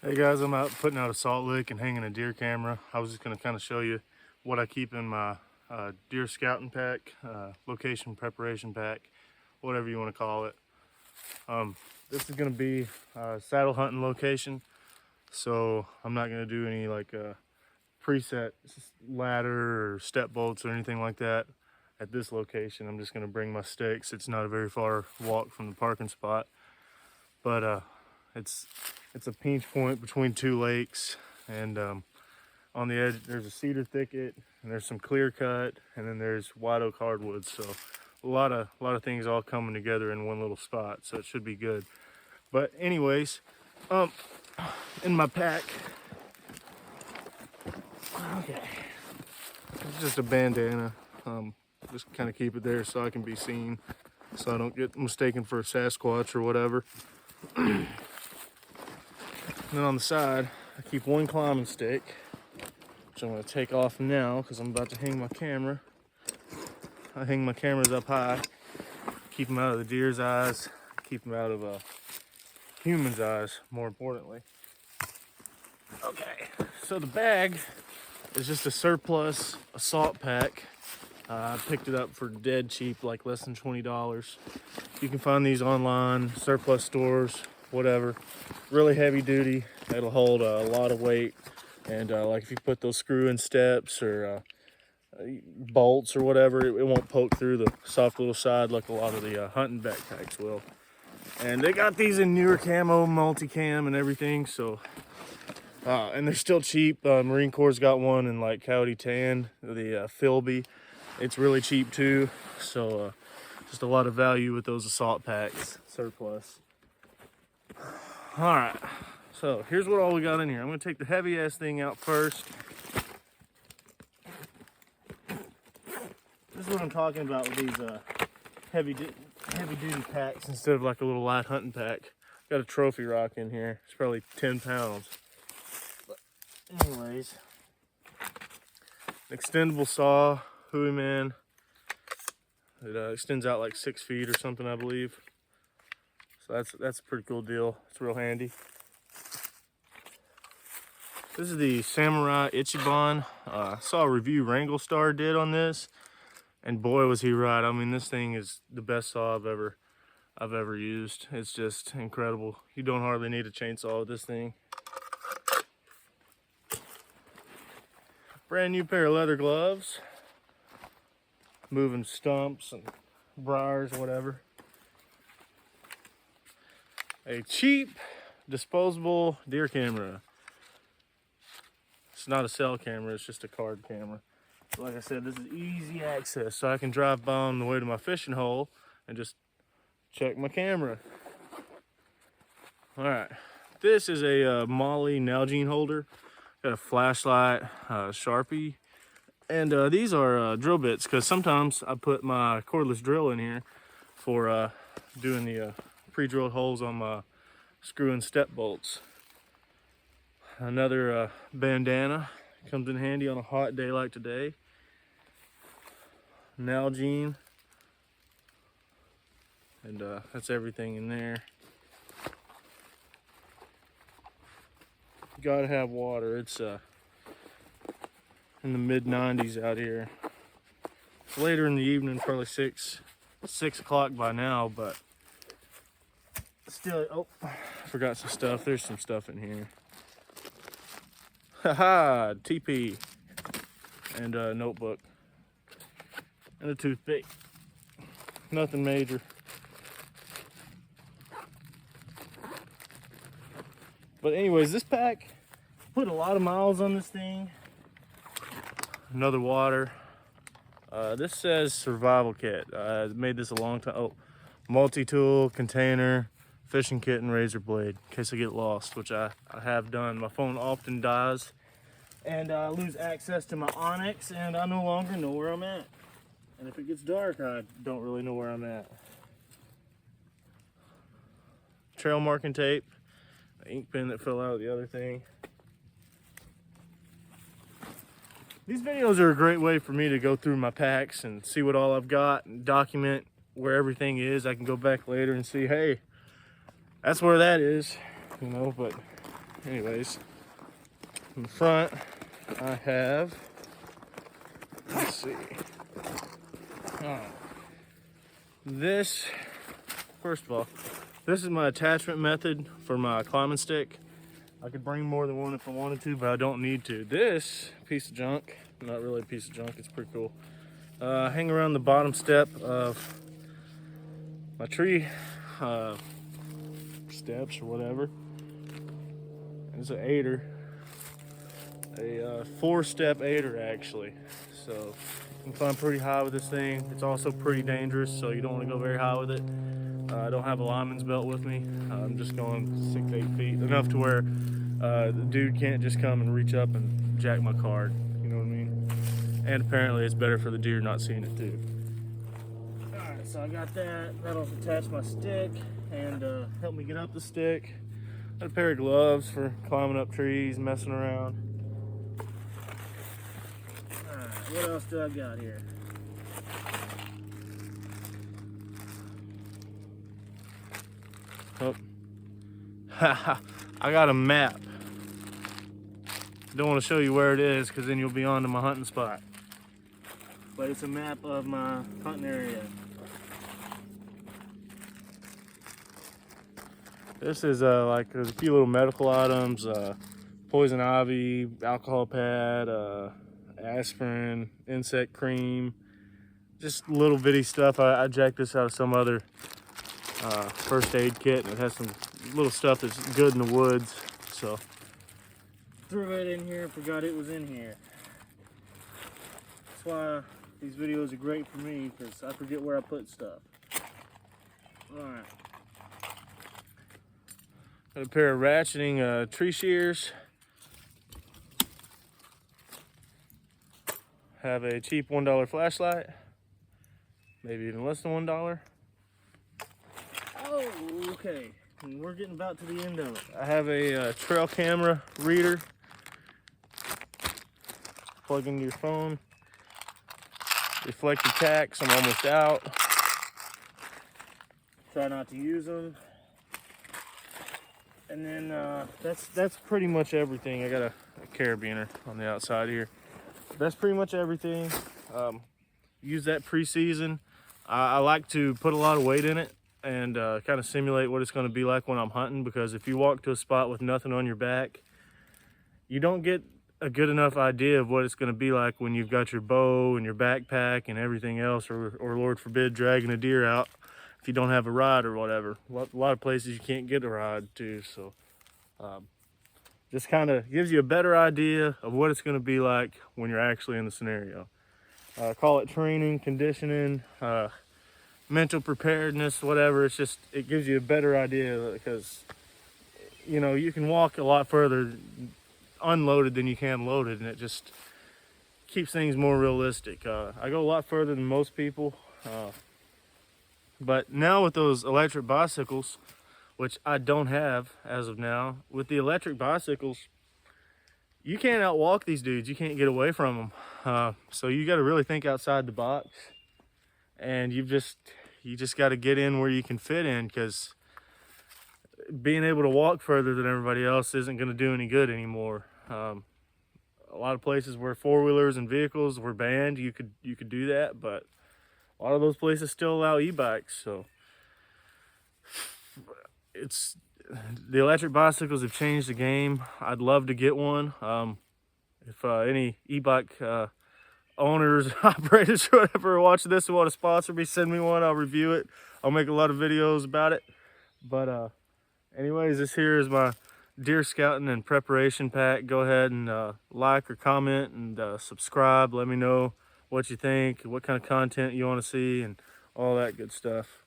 Hey guys, I'm out putting out a salt lick and hanging a deer camera. I was just going to kind of show you what I keep in my deer scouting pack, location preparation pack, whatever you want to call it. This is going to be a saddle hunting location, so I'm not going to do any like preset ladder or step bolts or anything like that at this location. I'm just going to bring my sticks. It's not a very far walk from the parking spot, but it's a pinch point between two lakes, and on the edge there's a cedar thicket, and there's some clear cut, and then there's white oak hardwoods. So a lot of things all coming together in one little spot, so it should be good. But anyways, in my pack, okay, it's just a bandana. Just kind of keep it there so I can be seen, so I don't get mistaken for a Sasquatch or whatever. And then on the side, I keep one climbing stick, which I'm going to take off now because I'm about to hang my camera. I hang my cameras up high, keep them out of the deer's eyes, keep them out of humans' eyes, more importantly. Okay, so the bag is just a surplus assault pack. I picked it up for dead cheap, like less than $20. You can find these online, surplus stores, whatever. Really heavy duty. It'll hold a lot of weight, and like if you put those screw-in steps or bolts or whatever, it won't poke through the soft little side like a lot of the hunting backpacks will. And they got these in newer camo, multicam and everything, so and they're still cheap. Marine Corps got one in like Coyote Tan, the Philby. It's really cheap too, so just a lot of value with those assault packs, surplus. All right, so here's what all we got in here. I'm gonna take the heavy ass thing out first. This is what I'm talking about with these heavy duty packs instead of like a little light hunting pack. Got a trophy rock in here. It's probably 10 pounds. But anyways, extendable saw, Huey Man. It extends out like 6 feet or something, I believe. So that's a pretty cool deal. It's real handy. This is the Samurai Ichiban. I saw a review Wrangle Star did on this, and boy was he right. I mean, this thing is the best saw I've ever used. It's just incredible. You don't hardly need a chainsaw with this thing. Brand new pair of leather gloves. Moving stumps and briars, whatever. A cheap disposable deer camera. It's not a cell camera, it's just a card camera. So like I said, this is easy access, so I can drive by on the way to my fishing hole and just check my camera. All right, this is a Molly Nalgene holder. Got a flashlight, Sharpie, and these are drill bits, because sometimes I put my cordless drill in here for doing the pre-drilled holes on my screw and step bolts. Another bandana comes in handy on a hot day like today. Nalgene, and that's everything in there. You gotta have water. It's in the mid-90s out here. It's later in the evening, probably 6 o'clock by now, but still. Oh, I forgot some stuff. There's some stuff in here. Haha, TP, and a notebook, and a toothpick. Nothing major. But anyways, this pack, put a lot of miles on this thing. Another water. This says survival kit. I made this a long time. Oh, multi-tool, container, fishing kit, and razor blade in case I get lost, which I have done. My phone often dies, and I lose access to my Onyx, and I no longer know where I'm at. And if it gets dark, I don't really know where I'm at. Trail marking tape, the ink pen that fell out of the other thing. These videos are a great way for me to go through my packs and see what all I've got and document where everything is. I can go back later and see, hey, that's where that is, you know. But anyways, in the front, I have, let's see, this, first of all, this is my attachment method for my climbing stick. I could bring more than one if I wanted to, but I don't need to. This piece of junk, not really a piece of junk, it's pretty cool. Hang around the bottom step of my tree steps or whatever. It's an aider, a 4-step aider actually. So you can climb pretty high with this thing. It's also pretty dangerous, so you don't want to go very high with it. I don't have a lineman's belt with me. I'm just going 6-8 feet, enough to where the dude can't just come and reach up and jack my card. You know what I mean? And apparently it's better for the deer not seeing it too. Alright, so I got that. That'll attach my stick and help me get up the stick. Got a pair of gloves for climbing up trees, messing around. Alright, what else do I got here? Oh. I got a map. Don't want to show you where it is because then you'll be on to my hunting spot. But it's a map of my hunting area. This is like there's a few little medical items, poison ivy, alcohol pad, aspirin, insect cream, just little bitty stuff. I jacked this out of some other first aid kit, and it has some little stuff that's good in the woods. So threw it in here, forgot it was in here. That's why these videos are great for me, because I forget where I put stuff. Alright. Got a pair of ratcheting tree shears. Have a cheap $1 flashlight. Maybe even less than $1. Oh, okay. And we're getting about to the end of it. I have a trail camera reader. Plug into your phone. Reflective tacks, I'm almost out. Try not to use them. And then that's pretty much everything. I got a carabiner on the outside here. That's pretty much everything. Use that pre-season. I like to put a lot of weight in it and kind of simulate what it's going to be like when I'm hunting, because if you walk to a spot with nothing on your back, you don't get a good enough idea of what it's going to be like when you've got your bow and your backpack and everything else, or Lord forbid dragging a deer out if you don't have a ride or whatever. A lot of places you can't get a ride too, so just kind of gives you a better idea of what it's going to be like when you're actually in the scenario. Call it training, conditioning, mental preparedness, whatever. It's just, it gives you a better idea, because you know, you can walk a lot further unloaded than you can loaded, and it just keeps things more realistic. I go a lot further than most people, but now with those electric bicycles, which I don't have as of now, with the electric bicycles, you can't outwalk these dudes. You can't get away from them. So you got to really think outside the box, and you just got to get in where you can fit in, because being able to walk further than everybody else isn't going to do any good anymore. A lot of places where four-wheelers and vehicles were banned, you could do that, but a lot of those places still allow e-bikes. So it's, the electric bicycles have changed the game. I'd love to get one. If any e-bike owners, operators, or whatever are watching this and want to sponsor me, send me one. I'll review it. I'll make a lot of videos about it. But anyways, this here is my deer scouting and preparation pack. Go ahead and like or comment and subscribe. Let me know what you think, what kind of content you want to see, and all that good stuff.